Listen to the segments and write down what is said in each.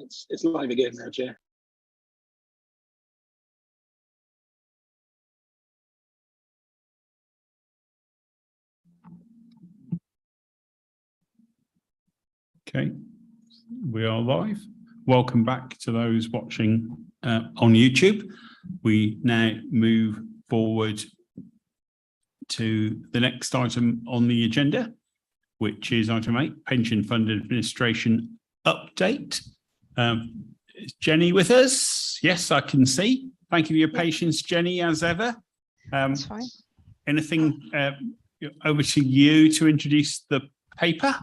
It's live again now, Chair. Okay, we are live. Welcome back to those watching on YouTube. We now move forward to the next item on the agenda, which is item 8, Pension Fund Administration Update. Is Jenny with us? Yes, I can see. Thank you for your patience, Jenny, as ever. That's fine. Anything over to you to introduce the paper?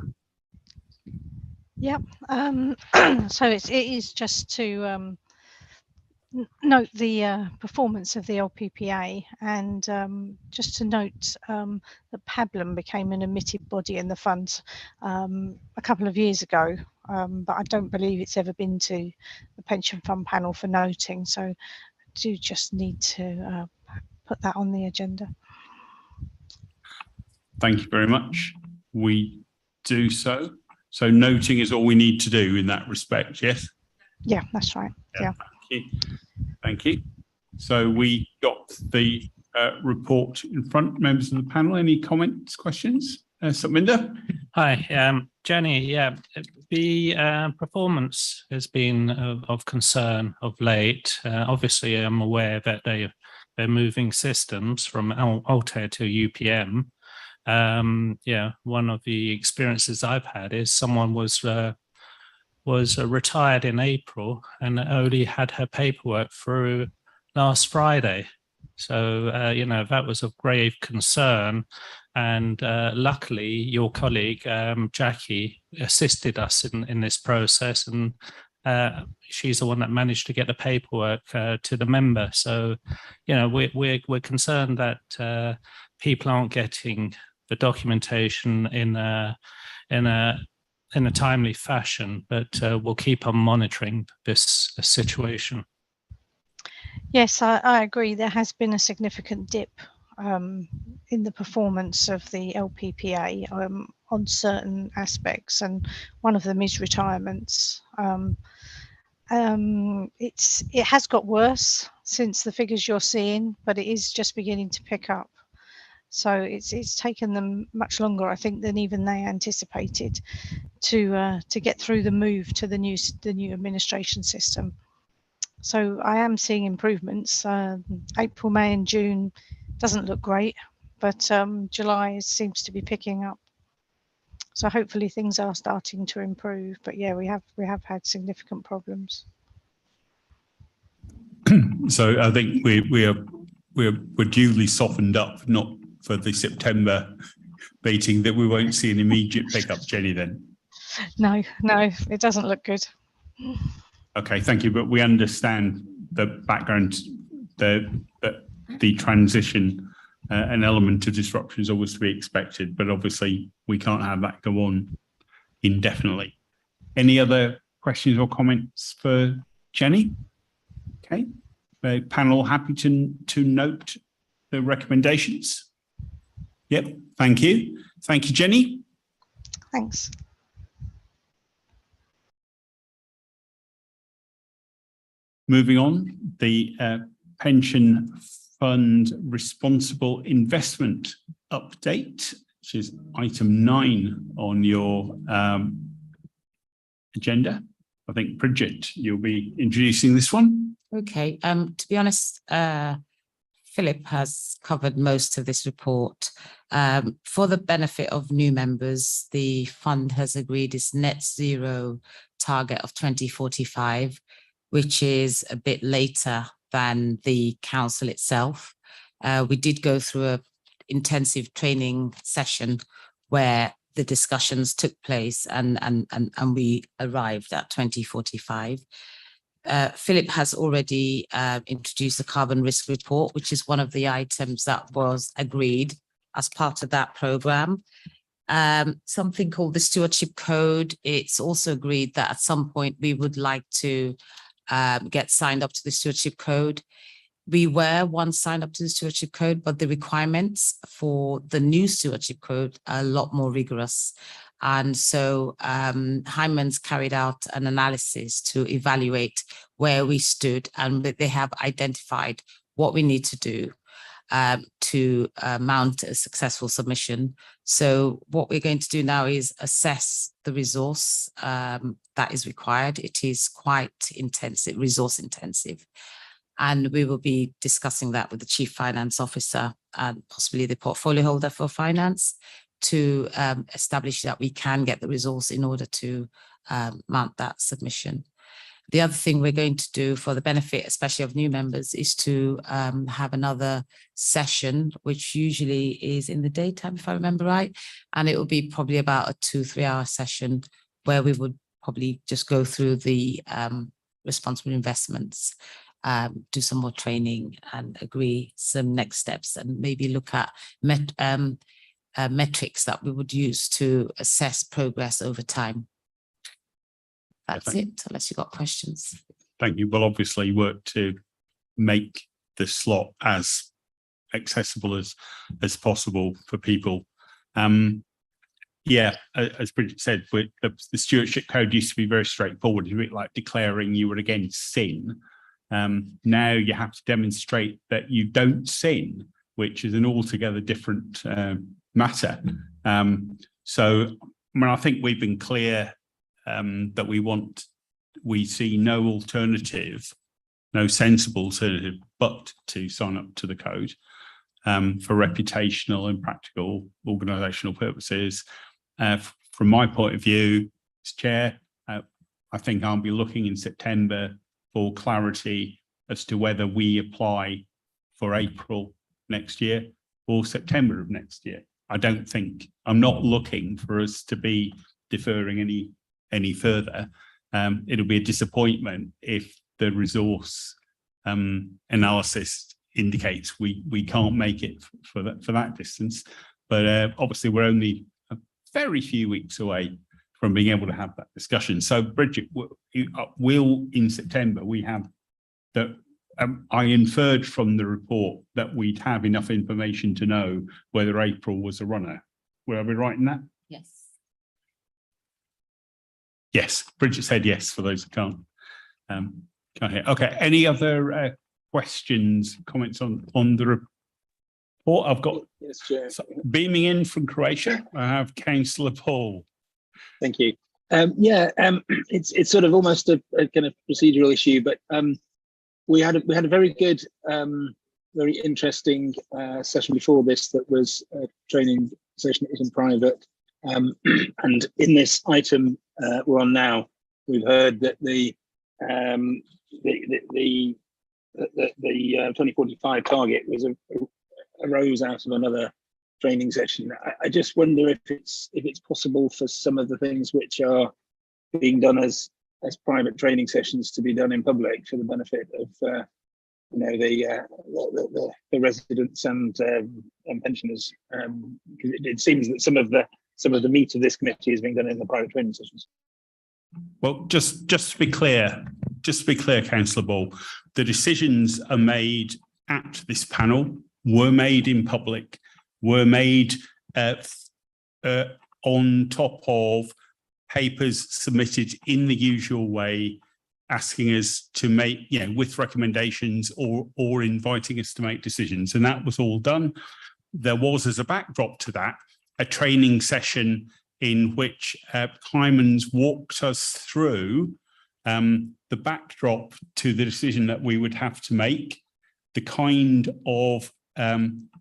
Yep. So it is just to note the performance of the LPPA, and just to note that Pablum became an admitted body in the fund a couple of years ago, but I don't believe it's ever been to the pension fund panel for noting. So I do just need to put that on the agenda. Thank you very much. We do so. So noting is all we need to do in that respect, yes? Yeah, that's right. Yeah. Thank you. Thank you. So we got the report in front. Members of the panel, any comments, questions? Satminder? Hi, Jenny. Yeah, the performance has been of concern of late. Obviously, I'm aware that they're moving systems from Altair to UPM. Yeah, one of the experiences I've had is someone was retired in April and only had her paperwork through last Friday. So, you know, that was of grave concern. And luckily, your colleague, Jackie, assisted us in this process. And she's the one that managed to get the paperwork to the member. So, you know, we're concerned that people aren't getting the documentation in a timely fashion, but we'll keep on monitoring this situation. Yes, I agree. There has been a significant dip in the performance of the LPPA on certain aspects, and one of them is retirements. It has got worse since the figures you're seeing, but it is just beginning to pick up. So it's taken them much longer, I think, than even they anticipated to get through the move to the new administration system. So I am seeing improvements. April, May, and June doesn't look great, but July seems to be picking up. So hopefully things are starting to improve. But yeah, we have had significant problems. So I think we're duly softened up, not for the September meeting, that we won't see an immediate pickup, Jenny, then? No, it doesn't look good. Okay, thank you. But we understand the background, the transition, an element of disruption is always to be expected, but obviously we can't have that go on indefinitely. Any other questions or comments for Jenny? Okay, the panel happy to note the recommendations? Yep, thank you. Thank you, Jenny. Thanks. Moving on, the Pension Fund Responsible Investment Update, which is item 9 on your agenda. I think, Bridget, you'll be introducing this one. Okay, to be honest, Philip has covered most of this report. For the benefit of new members, the fund has agreed its net zero target of 2045, which is a bit later than the council itself. We did go through an intensive training session where the discussions took place and we arrived at 2045. Philip has already introduced the carbon risk report, which is one of the items that was agreed as part of that program. Something called the stewardship code. It's also agreed that at some point we would like to get signed up to the stewardship code. We were once signed up to the stewardship code, but the requirements for the new stewardship code are a lot more rigorous. And so Hyman's carried out an analysis to evaluate where we stood, and they have identified what we need to do to mount a successful submission. So what we're going to do now is assess the resource that is required. It is quite intensive, resource intensive. And we will be discussing that with the Chief Finance Officer and possibly the portfolio holder for finance to establish that we can get the resource in order to mount that submission. The other thing we're going to do for the benefit, especially of new members, is to have another session, which usually is in the daytime, if I remember right. And it will be probably about a 2-3 hour session where we would probably just go through the responsible investments, do some more training and agree some next steps, and maybe look at metrics that we would use to assess progress over time. That's it, unless you've got questions. Thank you. We'll obviously work to make the slot as accessible as possible for people. Yeah, as Bridget said, the stewardship code used to be very straightforward, a bit like declaring you were against sin. Now you have to demonstrate that you don't sin, which is an altogether different matter. So, I mean, I think we've been clear that we see no alternative, no sensible alternative, but to sign up to the code for reputational and practical organisational purposes. From my point of view, as chair, I think I'll be looking in September for clarity as to whether we apply for April next year or September of next year. I'm not looking for us to be deferring any further. It'll be a disappointment if the resource analysis indicates we can't make it for that distance. But obviously we're only a very few weeks away from being able to have that discussion. So Bridget, will in September we have that? I inferred from the report that we'd have enough information to know whether April was a runner. Were we right in that? Yes. Yes, Bridget said yes, for those who can't hear. Okay, any other questions, comments on the report? I've got Yes, Chair. beaming in from Croatia. I have Councillor Paul. Thank you. It's sort of almost a kind of procedural issue, but we had a very good, very interesting session before this that was a training session that was in private. And in this item we're on now, we've heard that the 2045 target arose out of another training session. I just wonder if it's possible for some of the things which are being done as private training sessions to be done in public for the benefit of the residents and pensioners, because it seems that some of the meat of this committee is being done in the private training sessions. Well, just to be clear, Councillor Ball, the decisions are made at this panel, were made in public, were made on top of papers submitted in the usual way, asking us to make, with recommendations or inviting us to make decisions. And that was all done. There was, as a backdrop to that, a training session in which Hyman's walked us through the backdrop to the decision that we would have to make, the kind of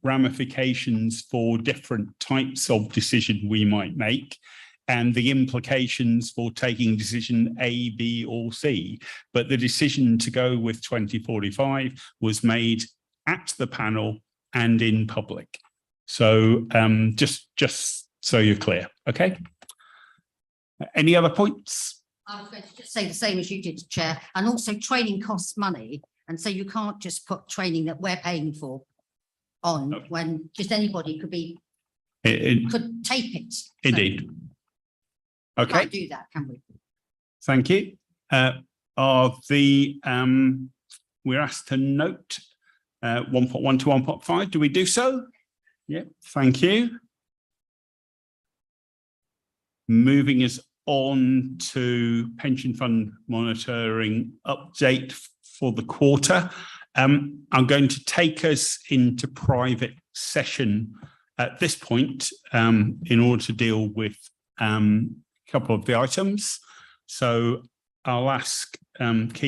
ramifications for different types of decision we might make, and the implications for taking decision A, B, or C. But the decision to go with 2045 was made at the panel and in public. So just so you're clear, okay? Any other points? I was going to just say the same as you did, Chair, and also training costs money. And so you can't just put training that we're paying for on when just anybody could tape it. Indeed. Okay. Can't do that, can we? Thank you. We're asked to note 1.1 to 1.5. Do we do so? Yeah, thank you. moving us on to pension fund monitoring update for the quarter. I'm going to take us into private session at this point in order to deal with a couple of the items. So I'll ask Keith